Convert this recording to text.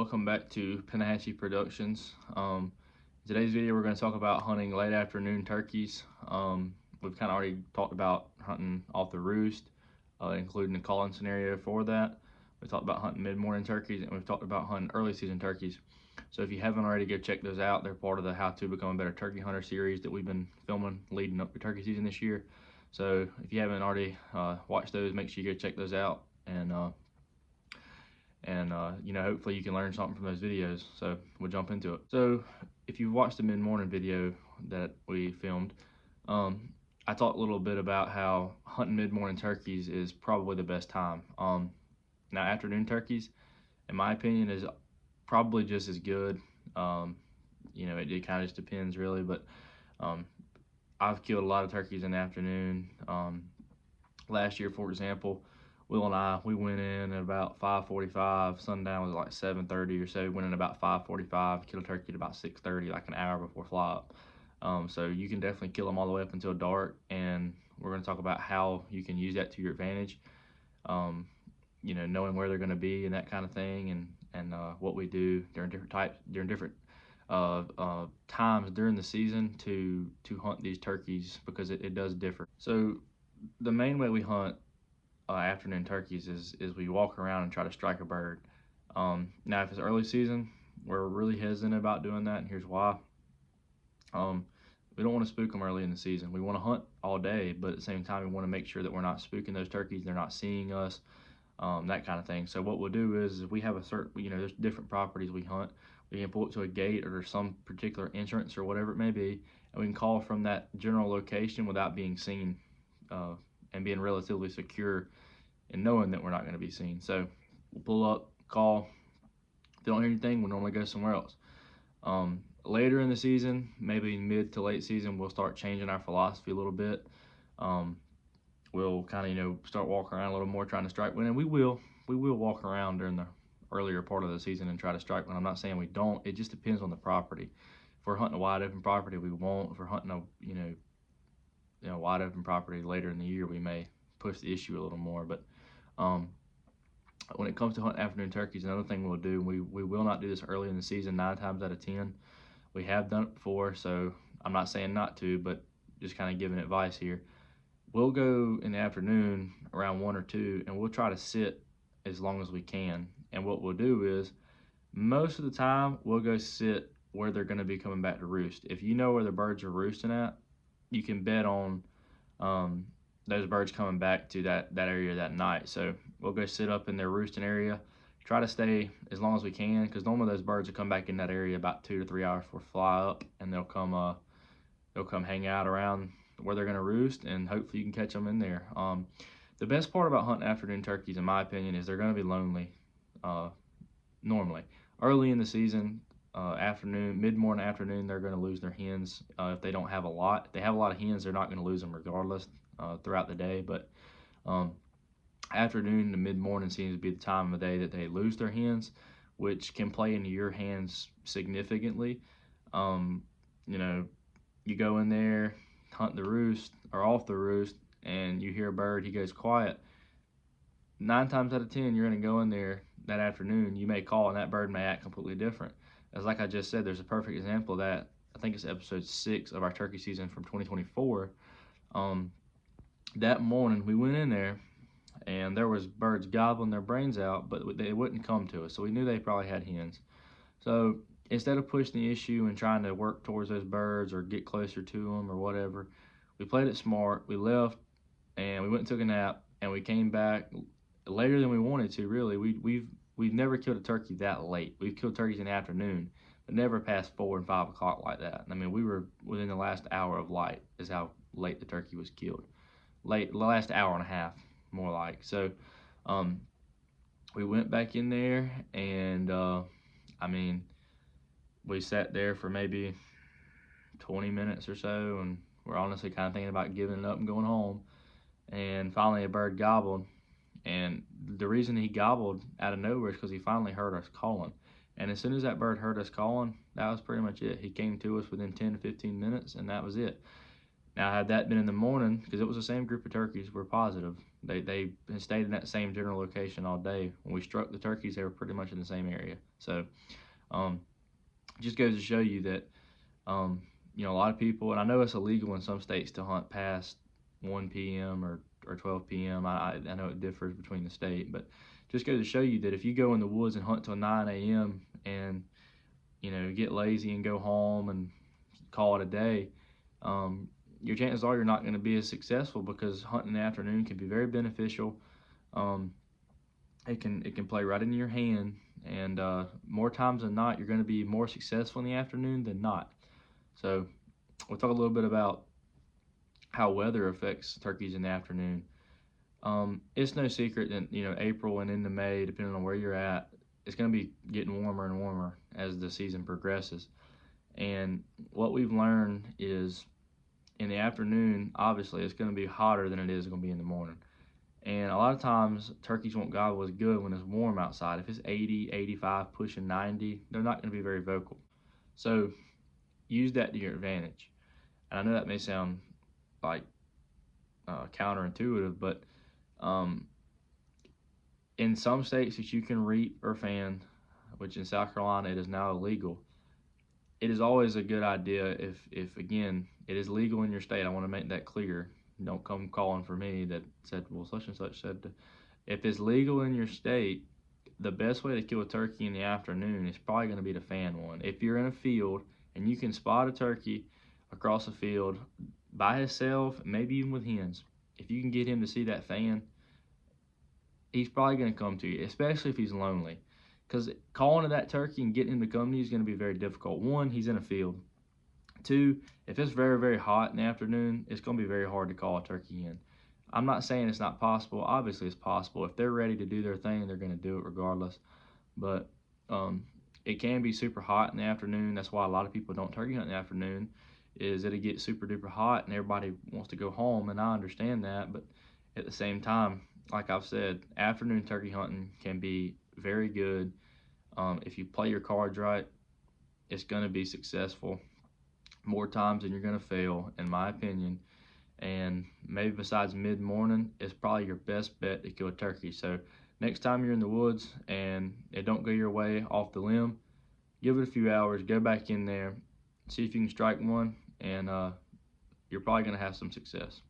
welcome back to Penahatchee Productions. In today's video, we're going to talk about hunting late afternoon turkeys. We've kind of already talked about hunting off the roost, including the calling scenario for that. We talked about hunting mid-morning turkeys, and we've talked about hunting early season turkeys. So if you haven't already, go check those out. They're part of the How to Become a Better Turkey Hunter series that we've been filming leading up to turkey season this year. So if you haven't already watched those, make sure you go check those out, and hopefully you can learn something from those videos. So we'll jump into it. So if you've watched the mid-morning video that we filmed, I talked a little bit about how hunting mid-morning turkeys is probably the best time. Now afternoon turkeys, in my opinion, is probably just as good. It kind of just depends really, but I've killed a lot of turkeys in the afternoon. Last year, for example, Will and I, we went in at about 5:45. Sundown was like 7:30 or so. We went in about 5:45, killed a turkey at about 6:30, like an hour before fly up. So you can definitely kill them all the way up until dark, and we're going to talk about how you can use that to your advantage. Knowing where they're going to be and that kind of thing, and what we do during different times during the season to hunt these turkeys, because it does differ. So the main way we hunt afternoon turkeys is we walk around and try to strike a bird. Now if it's early season, we're really hesitant about doing that, and here's why. We don't want to spook them early in the season. We want to hunt all day, but at the same time we want to make sure that we're not spooking those turkeys, they're not seeing us, that kind of thing. So what we'll do is we have a certain, there's different properties we hunt. We can pull it to a gate or some particular entrance or whatever it may be, and we can call from that general location without being seen, and being relatively secure and knowing that we're not going to be seen. So we'll pull up, call. If they don't hear anything, we'll normally go somewhere else. Later in the season, maybe mid to late season, we'll start changing our philosophy a little bit. We'll kind of start walking around a little more, trying to strike one, and we will walk around during the earlier part of the season and try to strike one. I'm not saying we don't. It just depends on the property. If we're hunting a wide open property, we won't. If we're hunting a wide open property later in the year, we may push the issue a little more. But when it comes to hunting afternoon turkeys, another thing we'll do, we will not do this early in the season. 9 times out of 10 we have done it before, so I'm not saying not to, but just kind of giving advice here. We'll go in the afternoon around 1 or 2, and we'll try to sit as long as we can. And what we'll do is, most of the time we'll go sit where they're going to be coming back to roost. If you know where the birds are roosting at, you can bet on those birds coming back to that area that night. So we'll go sit up in their roosting area, try to stay as long as we can, because normally those birds will come back in that area about 2 to 3 hours before fly up, and they'll come hang out around where they're going to roost, and hopefully you can catch them in there. The best part about hunting afternoon turkeys, in my opinion, is they're going to be lonely. Normally early in the season, mid-morning afternoon, they're going to lose their hens. If they don't have a lot, if they have a lot of hens, they're not going to lose them regardless throughout the day. But afternoon to mid-morning seems to be the time of the day that they lose their hens, which can play into your hands significantly. You go in there, hunt the roost or off the roost, and you hear a bird, he goes quiet. 9 times out of 10, you're going to go in there that afternoon, you may call, and that bird may act completely different. As like I just said, there's a perfect example of that. I think it's episode 6 of our turkey season from 2024. That morning we went in there, and there was birds gobbling their brains out, but they wouldn't come to us, so we knew they probably had hens. So instead of pushing the issue and trying to work towards those birds or get closer to them or whatever, we played it smart. We left, and we went and took a nap, and we came back later than we wanted to, really. We've never killed a turkey that late. We've killed turkeys in the afternoon, but never past 4 and 5 o'clock like that. I mean, we were within the last hour of light is how late the turkey was killed. The last hour and a half, more like. So we went back in there, and we sat there for maybe 20 minutes or so, and we're honestly kind of thinking about giving it up and going home. And finally a bird gobbled, and the reason he gobbled out of nowhere is because he finally heard us calling. And as soon as that bird heard us calling, that was pretty much it. He came to us within 10 to 15 minutes, and that was it. Now, had that been in the morning, because it was the same group of turkeys, we're positive, They stayed in that same general location all day. When we struck the turkeys, they were pretty much in the same area. So um, just goes to show you that a lot of people, and I know it's illegal in some states to hunt past 1 p.m. or 12 p.m. I know it differs between the state, but just goes to show you that if you go in the woods and hunt till 9 a.m. and get lazy and go home and call it a day, your chances are you're not going to be as successful, because hunting in the afternoon can be very beneficial. Um, it can play right into your hand, and more times than not, you're going to be more successful in the afternoon than not. So we'll talk a little bit about how weather affects turkeys in the afternoon. It's no secret that April and into May, depending on where you're at, it's going to be getting warmer and warmer as the season progresses. And what we've learned is in the afternoon, obviously, it's going to be hotter than it is going to be in the morning. And a lot of times, turkeys won't gobble as good when it's warm outside. If it's 80, 85, pushing 90, they're not going to be very vocal. So use that to your advantage. And I know that may sound like counterintuitive, but in some states that you can reap or fan, which in South Carolina it is now illegal, it is always a good idea if again, it is legal in your state. I want to make that clear. Don't come calling for me that said, well, such and such said to. If it's legal in your state, the best way to kill a turkey in the afternoon is probably going to be to fan one. If you're in a field and you can spot a turkey across a field by himself, maybe even with hens, if you can get him to see that fan, he's probably going to come to you, especially if he's lonely. Because calling to that turkey and getting him to come to you is going to be very difficult. One, he's in a field. Two, if it's very, very hot in the afternoon, it's going to be very hard to call a turkey in. I'm not saying it's not possible. Obviously, it's possible. If they're ready to do their thing, they're going to do it regardless. But it can be super hot in the afternoon. That's why a lot of people don't turkey hunt in the afternoon, is that it gets super duper hot and everybody wants to go home. And I understand that. But at the same time, like I've said, afternoon turkey hunting can be very good. If you play your cards right, it's going to be successful more times than you're going to fail, in my opinion. And maybe besides mid-morning, it's probably your best bet to kill a turkey. So next time you're in the woods and it don't go your way off the limb, give it a few hours, go back in there, see if you can strike one, and you're probably going to have some success.